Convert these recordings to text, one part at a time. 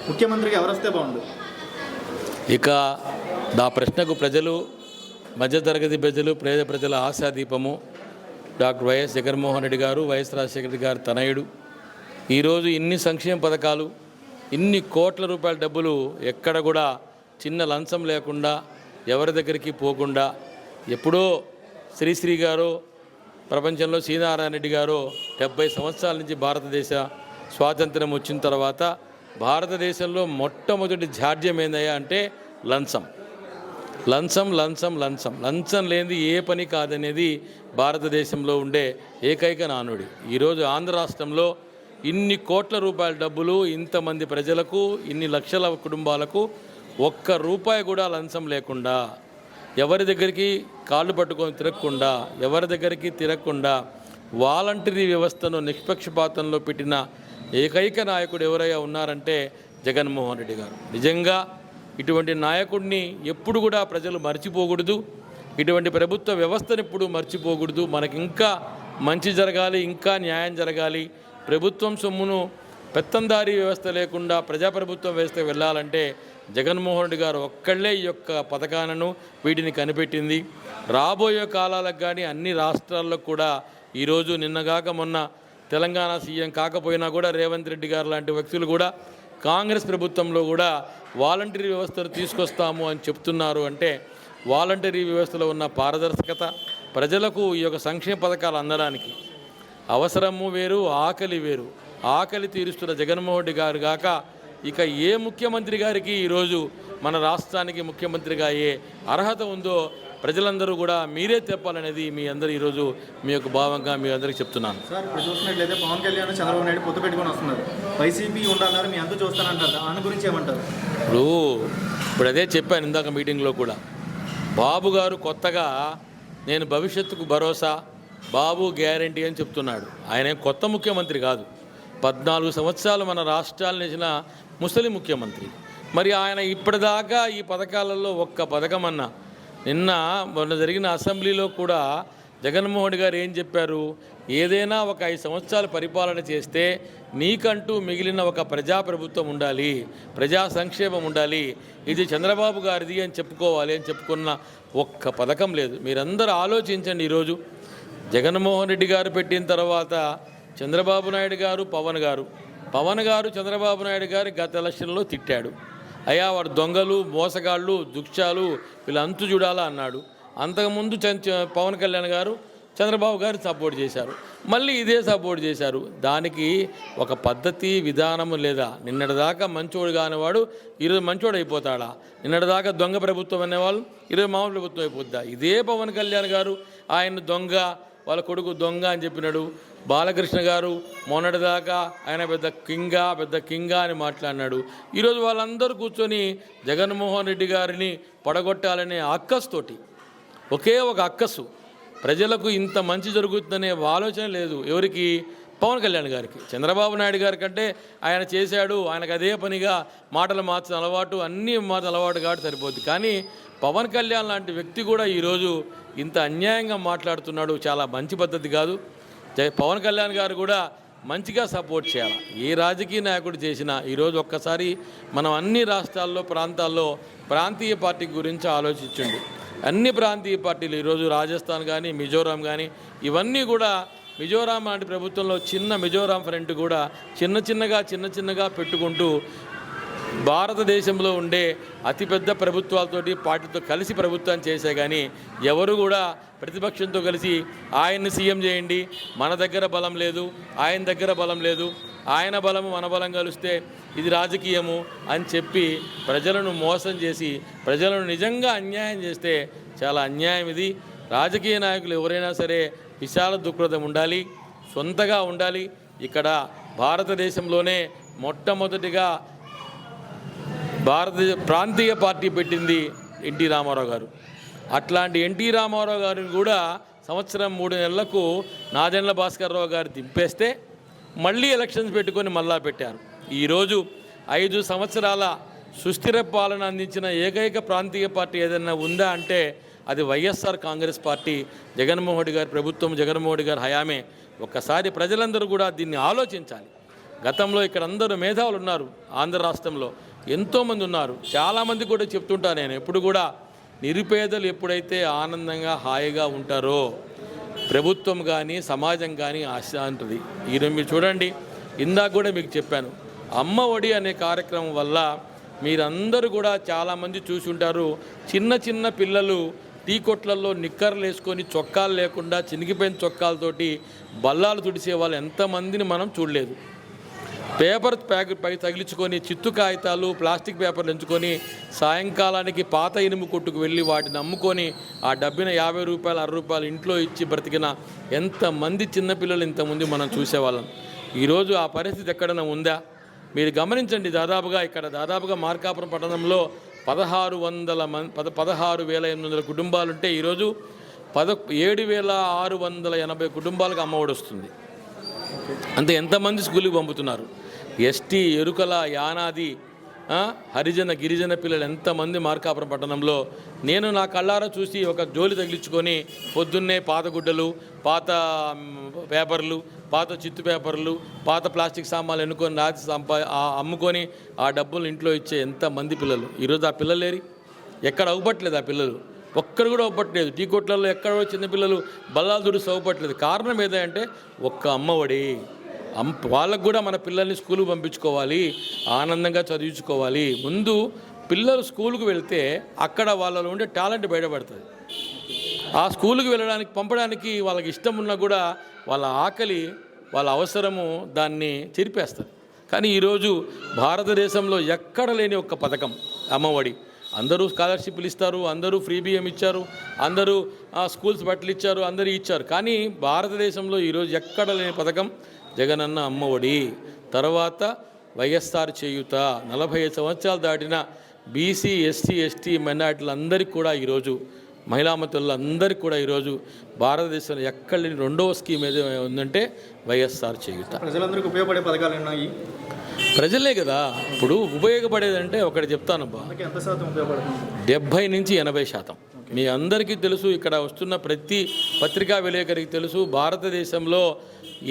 ముఖ్యమంత్రికి ఎవరు వస్తే బాగుండు? ఇక నా ప్రశ్నకు ప్రజలు, మధ్యతరగతి ప్రజలు, పేద ప్రజల ఆశాదీపము డాక్టర్ వైఎస్ జగన్మోహన్ రెడ్డి గారు, వైఎస్ రాజశేఖర రెడ్డి గారు తనయుడు. ఈరోజు ఇన్ని సంక్షేమ పథకాలు, ఇన్ని కోట్ల రూపాయల డబ్బులు ఎక్కడ కూడా చిన్న లంచం లేకుండా, ఎవరి దగ్గరికి పోకుండా, ఎప్పుడో శ్రీశ్రీ గారు, ప్రపంచంలో శ్రీనారాయణ రెడ్డి గారు 70 సంవత్సరాల నుంచి భారతదేశ స్వాతంత్రం వచ్చిన తర్వాత భారతదేశంలో మొట్టమొదటి జాడ్యం ఏందయ్యా అంటే లంచం. లంచం లంచం లంచం లంచం లేనిది ఏ పని కాదనేది భారతదేశంలో ఉండే ఏకైక నానుడి. ఈరోజు ఆంధ్ర రాష్ట్రంలో ఇన్ని కోట్ల రూపాయల డబ్బులు ఇంతమంది ప్రజలకు, ఇన్ని లక్షల కుటుంబాలకు ఒక్క రూపాయి కూడా లంచం లేకుండా, ఎవరి దగ్గరికి కాళ్ళు పట్టుకొని తిరగకుండా, ఎవరి దగ్గరికి తిరగకుండా వాలంటరీ వ్యవస్థను నిష్పక్షపాతంలో పెట్టిన ఏకైక నాయకుడు ఎవరైనా ఉన్నారంటే జగన్మోహన్ రెడ్డి గారు. నిజంగా ఇటువంటి నాయకుడిని ఎప్పుడు కూడా ప్రజలు మర్చిపోకూడదు. ఇటువంటి ప్రభుత్వ వ్యవస్థను ఎప్పుడు మర్చిపోకూడదు. మనకి ఇంకా మంచి జరగాలి, ఇంకా న్యాయం జరగాలి. ప్రభుత్వం సొమ్మును పెత్తందారీ వ్యవస్థ లేకుండా ప్రజాప్రభుత్వం వ్యవస్థ వెళ్ళాలంటే జగన్మోహన్ రెడ్డి గారు ఒక్కళ్ళే ఈ యొక్క పథకాలను వీటిని కనిపెట్టింది. రాబోయే కాలాలకు కానీ అన్ని రాష్ట్రాల్లో కూడా ఈరోజు నిన్నగాక మొన్న తెలంగాణ సీఎం కాకపోయినా కూడా రేవంత్ రెడ్డి గారు లాంటి వ్యక్తులు కూడా కాంగ్రెస్ ప్రభుత్వంలో కూడా వాలంటరీ వ్యవస్థను తీసుకొస్తాము అని చెప్తున్నారు. అంటే వాలంటరీ వ్యవస్థలో ఉన్న పారదర్శకత, ప్రజలకు ఈ యొక్క సంక్షేమ పథకాలు అందడానికి అవసరము వేరు, ఆకలి వేరు. ఆకలి తీరుస్తున్న జగన్మోహన్ రెడ్డి గారు కాక ఇక ఏ ముఖ్యమంత్రి గారికి ఈరోజు మన రాష్ట్రానికి ముఖ్యమంత్రిగా అయ్యే అర్హత ఉందో ప్రజలందరూ కూడా మీరే చెప్పాలనేది మీ అందరూ ఈరోజు మీ యొక్క భావంగా మీ అందరికీ చెప్తున్నాను. సార్, ఇప్పుడు చూసినట్లయితే పవన్ కళ్యాణ్, చంద్రబాబు నాయుడు పొత్తు పెట్టుకొని వస్తున్నారు. వైసీపీ ఉండాలని మీ అందరూ చూస్తానంటారు. దాని గురించి ఏమంటారు? ఇప్పుడు అదే చెప్పాను ఇందాక మీటింగ్లో కూడా. బాబు గారు కొత్తగా నేను భవిష్యత్తుకు భరోసా, బాబు గ్యారంటీ అని చెప్తున్నాడు. ఆయన కొత్త ముఖ్యమంత్రి కాదు. 14 సంవత్సరాలు మన రాష్ట్రాలను ఇచ్చిన ముసలి ముఖ్యమంత్రి. మరి ఆయన ఇప్పటిదాకా ఈ పథకాలలో ఒక్క పథకం అన్నా, మొన్న జరిగిన అసెంబ్లీలో కూడా జగన్మోహన్ రెడ్డి గారు ఏం చెప్పారు? ఏదైనా ఒక 5 సంవత్సరాలు పరిపాలన చేస్తే నీకంటూ మిగిలిన ఒక ప్రజాప్రభుత్వం ఉండాలి, ప్రజా సంక్షేమం ఉండాలి, ఇది చంద్రబాబు గారిది అని చెప్పుకోవాలి అని చెప్పుకున్న ఒక్క పథకం లేదు. మీరందరూ ఆలోచించండి. ఈరోజు జగన్మోహన్ రెడ్డి గారు పెట్టిన తర్వాత చంద్రబాబు నాయుడు గారు, పవన్ గారు చంద్రబాబు నాయుడు గారు గత ఎలక్షన్లో తిట్టాడు. అయ్యా వాడు దొంగలు, మోసగాళ్ళు, దుక్షాలు, వీళ్ళు అంతు చూడాలా అన్నాడు. అంతకుముందు పవన్ కళ్యాణ్ గారు చంద్రబాబు గారు సపోర్ట్ చేశారు, మళ్ళీ ఇదే సపోర్ట్ చేశారు. దానికి ఒక పద్ధతి, విధానము లేదా? నిన్నటిదాకా మంచోడు కానివాడు ఈరోజు మంచోడు అయిపోతాడా? నిన్నటిదాకా దొంగ ప్రభుత్వం అనేవాళ్ళు ఈరోజు మామూలు ప్రభుత్వం అయిపోద్దా? ఇదే పవన్ కళ్యాణ్ గారు ఆయన దొంగ, వాళ్ళ కొడుకు దొంగ అని చెప్పినాడు. బాలకృష్ణ గారు మొన్నటిదాకా ఆయన పెద్ద కింగా అని మాట్లాడినాడు. ఈరోజు వాళ్ళందరూ కూర్చొని జగన్మోహన్ రెడ్డి గారిని పడగొట్టాలనే అక్కస్తోటి, ఒకే ఒక అక్కసు, ప్రజలకు ఇంత మంచి జరుగుతుందనే ఆలోచన లేదు ఎవరికి? పవన్ కళ్యాణ్ గారికి. చంద్రబాబు నాయుడు గారి కంటే ఆయన చేశాడు, ఆయనకు అదే పనిగా మాటలు మార్చిన అలవాటు, అన్నీ మాటలు అలవాటు కాబట్టి సరిపోద్ది. కానీ పవన్ కళ్యాణ్ లాంటి వ్యక్తి కూడా ఈరోజు ఇంత అన్యాయంగా మాట్లాడుతున్నాడు. చాలా మంచి పద్ధతి కాదు. పవన్ కళ్యాణ్ గారు కూడా మంచిగా సపోర్ట్ చేయాలి. ఏ రాజకీయ నాయకుడు చేసినా ఈరోజు ఒక్కసారి మనం అన్ని రాష్ట్రాల్లో, ప్రాంతాల్లో ప్రాంతీయ పార్టీ గురించి ఆలోచించండి. అన్ని ప్రాంతీయ పార్టీలు ఈరోజు రాజస్థాన్ కానీ, మిజోరాం కానీ, ఇవన్నీ కూడా మిజోరాం లాంటి ప్రభుత్వంలో చిన్న మిజోరాం ఫ్రంట్ కూడా చిన్నగా పెట్టుకుంటూ భారతదేశంలో ఉండే అతిపెద్ద ప్రభుత్వాలతోటి పార్టీతో కలిసి ప్రభుత్వం చేసే కానీ ఎవరు కూడా ప్రతిపక్షంతో కలిసి ఆయన్ని సీఎం చేయండి, మన దగ్గర బలం లేదు, ఆయన దగ్గర బలం లేదు, ఆయన బలము మన బలం కలిస్తే ఇది రాజకీయము అని చెప్పి ప్రజలను మోసం చేసి ప్రజలను నిజంగా అన్యాయం చేస్తే చాలా అన్యాయం ఇది. రాజకీయ నాయకులు ఎవరైనా సరే విశాల దృక్పథం ఉండాలి, సొంతగా ఉండాలి. ఇక్కడ భారతదేశంలోనే మొట్టమొదటిగా ప్రాంతీయ పార్టీ పెట్టింది ఎన్టీ రామారావు గారు. అట్లాంటి ఎన్టీ రామారావు గారిని కూడా సంవత్సరం 3 నెలలకు నాదెండ్ల భాస్కర్ రావు గారు దింపేస్తే మళ్ళీ ఎలక్షన్స్ పెట్టుకొని మళ్ళా పెట్టారు. ఈరోజు 5 సంవత్సరాల సుస్థిర పాలన అందించిన ఏకైక ప్రాంతీయ పార్టీ ఏదైనా ఉందా అంటే అది వైఎస్ఆర్ కాంగ్రెస్ పార్టీ, జగన్మోహన్ రెడ్డి గారి ప్రభుత్వం, జగన్మోహన్ రెడ్డి గారి హయామే. ఒక్కసారి ప్రజలందరూ కూడా దీన్ని ఆలోచించాలి. గతంలో ఇక్కడ అందరూ మేధావులు ఉన్నారు. ఆంధ్ర రాష్ట్రంలో ఎంతోమంది ఉన్నారు. చాలామంది కూడా చెప్తుంటా నేను ఎప్పుడు కూడా, నిరుపేదలు ఎప్పుడైతే ఆనందంగా హాయిగా ఉంటారో ప్రభుత్వం కానీ సమాజం కానీ ఆశ ఉంటుంది. ఈరోజు మీరు చూడండి, ఇందాక కూడా మీకు చెప్పాను, అమ్మ ఒడి అనే కార్యక్రమం వల్ల మీరందరూ కూడా చాలామంది చూసి ఉంటారు. చిన్న చిన్న పిల్లలు టీ కొట్లల్లో నిక్కర్లు వేసుకొని చొక్కాలు లేకుండా చినిగిపోయిన చొక్కాలతోటి బల్లాలు తుడిసే వాళ్ళు ఎంతమందిని మనం చూడలేదు. పేపర్ పై తగిలించుకొని చిత్తు కాగితాలు ప్లాస్టిక్ పేపర్లు ఎంచుకొని సాయంకాలానికి పాత ఇనుము కొట్టుకు వెళ్ళి వాటిని అమ్ముకొని ఆ డబ్బిన 50 రూపాయలు 60 రూపాయలు ఇంట్లో ఇచ్చి బ్రతికిన ఎంతమంది చిన్నపిల్లలు ఇంతమంది మనం చూసేవాళ్ళం. ఈరోజు ఆ పరిస్థితి ఎక్కడైనా ఉందా? మీరు గమనించండి. దాదాపుగా మార్కాపురం పట్టణంలో 16,800 కుటుంబాలుంటే ఈరోజు 7,680 కుటుంబాలకు అమ్మఒడి వస్తుంది. అంటే ఎంతమంది స్కూల్కి పంపుతున్నారు? ఎస్టీ, ఎరుకల, యానాది, హరిజన, గిరిజన పిల్లలు ఎంతమంది మార్కాపురం పట్టణంలో. నేను నా కళ్ళారా చూసి ఒక జోలి తగిలించుకొని పొద్దున్నే పాత గుడ్డలు, పాత పేపర్లు, పాత చిత్తు పేపర్లు, పాత ప్లాస్టిక్ సామాన్లు ఎన్నుకొని రాత్రి అమ్ముకొని ఆ డబ్బులు ఇంట్లో ఇచ్చే ఎంతమంది పిల్లలు. ఈరోజు ఆ పిల్లలు లేరు, ఎక్కడ అవ్వట్లేదు. ఆ పిల్లలు ఒక్కరు కూడా అవ్వట్లేదు. టీ కొట్లలో ఎక్కడో చిన్నపిల్లలు బల్లాలు దుడిసి అవ్వట్లేదు. కారణం ఏదంటే ఒక్క అమ్మఒడి. వాళ్ళకు కూడా మన పిల్లల్ని స్కూల్కి పంపించుకోవాలి, ఆనందంగా చదివించుకోవాలి. ముందు పిల్లలు స్కూల్కి వెళ్తే అక్కడ వాళ్ళలో ఉండే టాలెంట్ బయటపడుతుంది. ఆ స్కూల్కి పంపడానికి వాళ్ళకి ఇష్టం ఉన్నా కూడా వాళ్ళ ఆకలి, వాళ్ళ అవసరము దాన్ని చెరిపేస్తుంది. కానీ ఈరోజు భారతదేశంలో ఎక్కడ లేని ఒక పథకం అమ్మఒడి. అందరూ స్కాలర్షిప్లు ఇస్తారు, అందరూ ఫ్రీ బియ్యం ఇచ్చారు, అందరూ స్కూల్స్ బట్టలు ఇచ్చారు, అందరూ ఇచ్చారు. కానీ భారతదేశంలో ఈరోజు ఎక్కడ లేని పథకం జగనన్న అమ్మఒడి. తర్వాత వైఎస్ఆర్ చేయూత. 45 సంవత్సరాలు దాటిన బీసీ, ఎస్సీ, ఎస్టీ మైనార్టీలందరికీ కూడా ఈరోజు, మహిళామతులందరికీ కూడా ఈరోజు భారతదేశంలో ఎక్కడ లేని రెండవ స్కీమ్ ఏదో ఉందంటే వైఎస్ఆర్ చేయూత. ప్రజలందరికీ ఉపయోగపడే పథకాలు ఉన్నాయి. ప్రజలే కదా ఇప్పుడు ఉపయోగపడేదంటే ఒకటి చెప్తానబ్బా, ఎంత శాతం ఉపయోగపడుతుంది? 70 నుంచి 80%. మీ అందరికీ తెలుసు, ఇక్కడ వస్తున్న ప్రతి పత్రికా విలేకరికి తెలుసు, భారతదేశంలో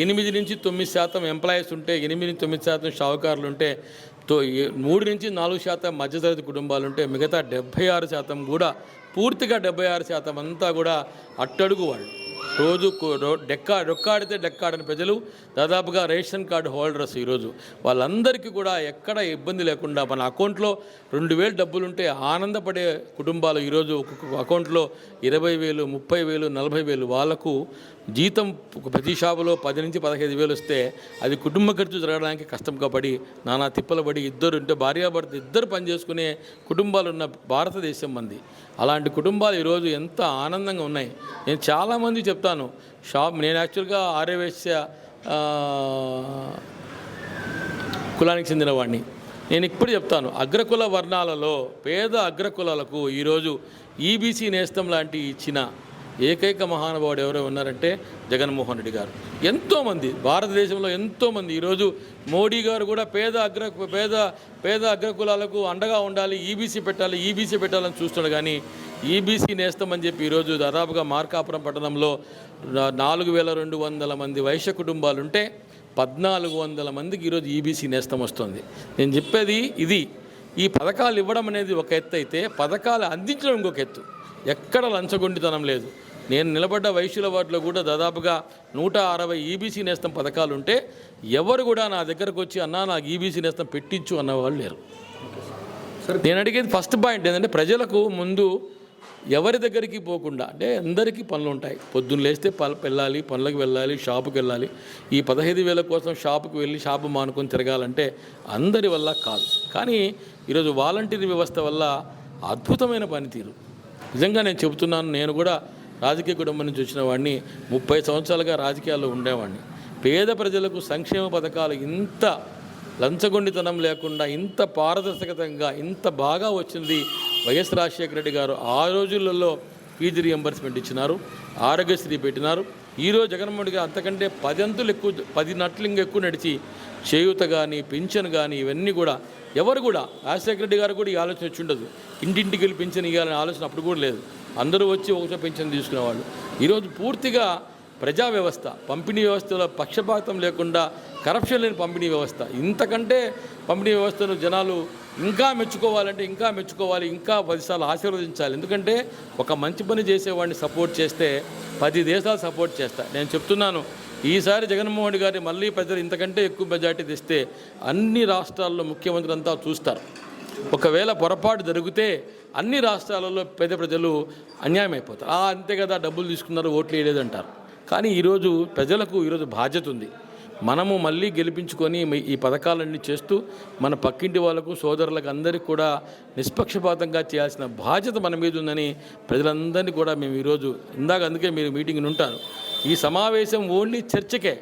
8 నుంచి 9% ఎంప్లాయీస్ ఉంటే, 8-9% షావుకారులు ఉంటే, 3 నుంచి 4% మధ్యతరగతి కుటుంబాలు ఉంటే, మిగతా 76% కూడా, పూర్తిగా 76% అంతా కూడా అట్టడుగు వాళ్ళు. రోజు డొక్కాడితే డెక్కాడని ప్రజలు, దాదాపుగా రేషన్ కార్డు హోల్డర్స్. ఈరోజు వాళ్ళందరికీ కూడా ఎక్కడ ఇబ్బంది లేకుండా మన అకౌంట్లో 2,000 డబ్బులుంటే ఆనందపడే కుటుంబాలు ఈరోజు ఒక్కొక్క అకౌంట్లో 20,000, 30,000, 40,000. వాళ్ళకు జీతం ప్రతి షాపులో 10 నుంచి 15,000 వస్తే అది కుటుంబ ఖర్చు జరగడానికి కష్టంగా పడి నానా తిప్పలు పడి ఇద్దరు ఉంటే భార్యాభర్త ఇద్దరు పనిచేసుకునే కుటుంబాలు ఉన్న భారతదేశం మంది. అలాంటి కుటుంబాలు ఈరోజు ఎంత ఆనందంగా ఉన్నాయి. నేను చాలామంది చెప్తాను, నేను యాక్చువల్గా ఆర్యవైశ్య కులానికి చెందిన వాడిని. నేను ఇప్పుడు చెప్తాను, అగ్రకుల వర్ణాలలో పేద అగ్రకులాలకు ఈరోజు ఈబీసీ నేస్తం లాంటి ఇచ్చిన ఏకైక మహానుభావుడు ఎవరో ఉన్నారంటే జగన్మోహన్ రెడ్డి గారు. ఎంతోమంది భారతదేశంలో ఎంతోమంది ఈరోజు మోడీ గారు కూడా పేద అగ్రకులాలకు అండగా ఉండాలి, ఈబీసీ పెట్టాలని చూస్తున్నాడు. కానీ ఈబీసీ నేస్తామని చెప్పి ఈరోజు దాదాపుగా మార్కాపురం పట్టణంలో 4,200 మంది వైశ్య కుటుంబాలు ఉంటే 1,400 మందికి ఈరోజు ఈబీసీ నేస్తం వస్తుంది. నేను చెప్పేది ఇది. ఈ పథకాలు ఇవ్వడం అనేది ఒక ఎత్తు అయితే, పథకాలు అందించడం ఇంకొక ఎత్తు. ఎక్కడ లంచగొండితనం లేదు. నేను నిలబడ్డ వైశ్యుల వాటిలో కూడా దాదాపుగా 160 ఈబీసీ నేస్తం పథకాలు ఉంటే ఎవరు కూడా నా దగ్గరకు వచ్చి అన్నా నాకు ఈబీసీ నేస్తం పెట్టించు అన్నవాళ్ళు లేరు. నేను అడిగేది ఫస్ట్ పాయింట్ ఏంటంటే, ప్రజలకు ముందు ఎవరి దగ్గరికి పోకుండా, అంటే అందరికీ పనులు ఉంటాయి. పొద్దున్న లేస్తే వెళ్ళాలి, పనులకు వెళ్ళాలి, షాపుకి వెళ్ళాలి. ఈ 15,000 కోసం షాపుకి వెళ్ళి షాపు మానుకొని తిరగాలంటే అందరి వల్ల కాదు. కానీ ఈరోజు వాలంటీర్ వ్యవస్థ వల్ల అద్భుతమైన పనితీరు. నిజంగా నేను చెబుతున్నాను, నేను కూడా రాజకీయ కుటుంబం నుంచి వచ్చిన వాడిని, 30 సంవత్సరాలుగా రాజకీయాల్లో ఉండేవాడిని. పేద ప్రజలకు సంక్షేమ పథకాలు ఇంత లంచగొండితనం లేకుండా, ఇంత పారదర్శకతంగా, ఇంత బాగా వచ్చింది వైఎస్ రాజశేఖర రెడ్డి గారు. ఆ రోజులలో ఫీజు రియంబర్స్మెంట్ ఇచ్చినారు, ఆరోగ్యశ్రీ పెట్టినారు. ఈరోజు జగన్మోహన్ గారు అంతకంటే 10 నట్లు ఎక్కువ నడిచి చేయూత కానీ, పింఛన్ కానీ, ఇవన్నీ కూడా ఎవరు కూడా, రాజశేఖర రెడ్డి గారు కూడా ఈ ఆలోచన వచ్చి ఉండదు. ఇంటింటికి వెళ్ళి పింఛన్ ఇవ్వాలనే ఆలోచన అప్పుడు కూడా లేదు. అందరూ వచ్చి ఒకచో పింఛన్ తీసుకునేవాళ్ళు. ఈరోజు పూర్తిగా ప్రజా వ్యవస్థ, పంపిణీ వ్యవస్థలో పక్షపాతం లేకుండా కరప్షన్ లేని పంపిణీ వ్యవస్థ. ఇంతకంటే పంపిణీ వ్యవస్థను జనాలు ఇంకా మెచ్చుకోవాలంటే ఇంకా మెచ్చుకోవాలి, ఇంకా 10 సార్లు ఆశీర్వదించాలి. ఎందుకంటే ఒక మంచి పని చేసేవాడిని సపోర్ట్ చేస్తే 10 దేశాలు సపోర్ట్ చేస్తాయి. నేను చెప్తున్నాను, ఈసారి జగన్మోహన్ రెడ్డి గారిని మళ్ళీ ప్రజలు ఇంతకంటే ఎక్కువ మెజార్టీ తెస్తే అన్ని రాష్ట్రాల్లో ముఖ్యమంత్రి అంతా చూస్తారు. ఒకవేళ పొరపాటు జరిగితే అన్ని రాష్ట్రాలలో పేద ప్రజలు అన్యాయం అయిపోతారు. అంతే కదా, డబ్బులు తీసుకున్నారు, ఓట్లు వేయలేదంటారు. కానీ ఈరోజు ప్రజలకు ఈరోజు బాధ్యత ఉంది. మనము మళ్ళీ గెలిపించుకొని ఈ పథకాలన్నీ చేస్తూ మన పక్కింటి వాళ్ళకు, సోదరులకు అందరికీ కూడా నిష్పక్షపాతంగా చేయాల్సిన బాధ్యత మన మీద ఉందని ప్రజలందరినీ కూడా మేము ఈరోజు అందుకే మీరు మీటింగ్ని ఉంటారు. ఈ సమావేశం ఓన్లీ చర్చకే.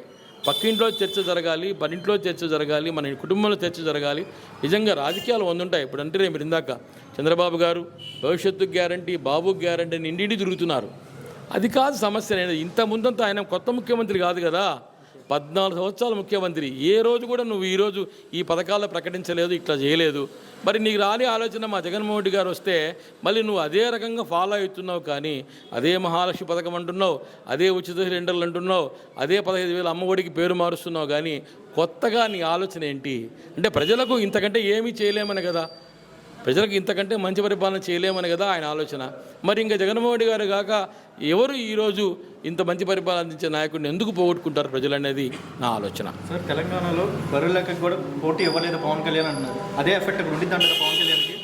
పక్కింట్లో చర్చ జరగాలి, పనింట్లో చర్చ జరగాలి, మన కుటుంబంలో చర్చ జరగాలి. నిజంగా రాజకీయాలు వందుంటాయి. ఇప్పుడు అంటే మీరు ఇందాక చంద్రబాబు గారు భవిష్యత్తు గ్యారంటీ, బాబు గ్యారంటీ అని ఇంటింటి తిరుగుతున్నారు. అది కాదు సమస్య. నేను ఇంత ముందంతా ఆయన కొత్త ముఖ్యమంత్రి కాదు కదా, 14 సంవత్సరాల ముఖ్యమంత్రి. ఏ రోజు కూడా నువ్వు ఈరోజు ఈ పథకాలు ప్రకటించలేదు, ఇట్లా చేయలేదు. మరి నీకు రాని ఆలోచన మా జగన్మోహన్ రెడ్డి గారు వస్తే మళ్ళీ నువ్వు అదే రకంగా ఫాలో అవుతున్నావు. కానీ అదే మహాలక్ష్మి పథకం అంటున్నావు, అదే ఉచిత సిలిండర్లు అంటున్నావు, అదే 15,000 అమ్మఒడికి పేరు మారుస్తున్నావు. కానీ కొత్తగా నీ ఆలోచన ఏంటి అంటే ప్రజలకు ఇంతకంటే ఏమీ చేయలేమని కదా, ప్రజలకు ఇంతకంటే మంచి పరిపాలన చేయలేమని కదా ఆయన ఆలోచన. మరి ఇంకా జగన్మోహన్ రెడ్డి గారు కాక ఎవరు ఈరోజు ఇంత మంచి పరిపాలన అందించే నాయకుడిని ఎందుకు పోగొట్టుకుంటారు ప్రజలు అనేది నా ఆలోచన. సార్, తెలంగాణలో బరువులకు కూడా పోటీ ఇవ్వలేదు పవన్ కళ్యాణ్ అంటున్నారు. అదే ఎఫెక్ట్ ఉండిద్ది అంటారు పవన్ కళ్యాణ్కి?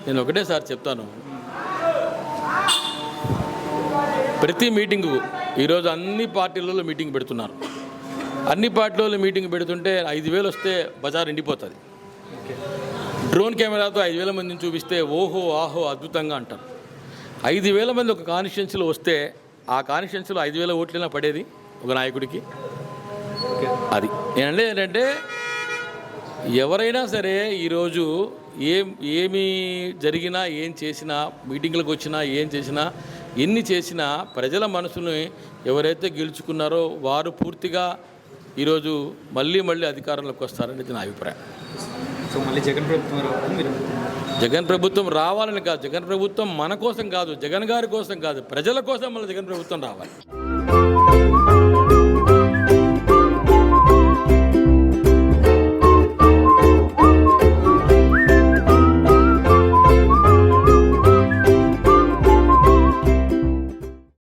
నేను ఒకటేసారి చెప్తాను, ప్రతి మీటింగు ఈరోజు అన్ని పార్టీలలో మీటింగ్ పెడుతున్నారు. అన్ని పార్టీలలో మీటింగ్ పెడుతుంటే 5,000 వస్తే బజార్ ఎండిపోతుంది. డ్రోన్ కెమెరాతో 5,000 మందిని చూపిస్తే ఓహో ఆహో అద్భుతంగా అంటారు. 5,000 మంది ఒక కాన్స్టిట్యున్సీలో వస్తే ఆ కాన్స్టిట్యున్సీలో 5,000 ఓట్లైనా పడేది ఒక నాయకుడికి. అది నేనంటే ఏంటంటే ఎవరైనా సరే ఈరోజు ఏమి జరిగినా, ఏం చేసినా, మీటింగ్లకు వచ్చినా, ఏం చేసినా, ఎన్ని చేసినా ప్రజల మనసుని ఎవరైతే గెలుచుకున్నారో వారు పూర్తిగా ఈరోజు మళ్ళీ అధికారంలోకి వస్తారనేది నా అభిప్రాయం. సో మళ్ళీ జగన్ ప్రభుత్వం రావాలని మీరు? జగన్ ప్రభుత్వం రావాలని కాదు, జగన్ ప్రభుత్వం మన కోసం కాదు, జగన్ గారి కోసం కాదు, ప్రజల కోసం మళ్ళీ జగన్ ప్రభుత్వం రావాలి.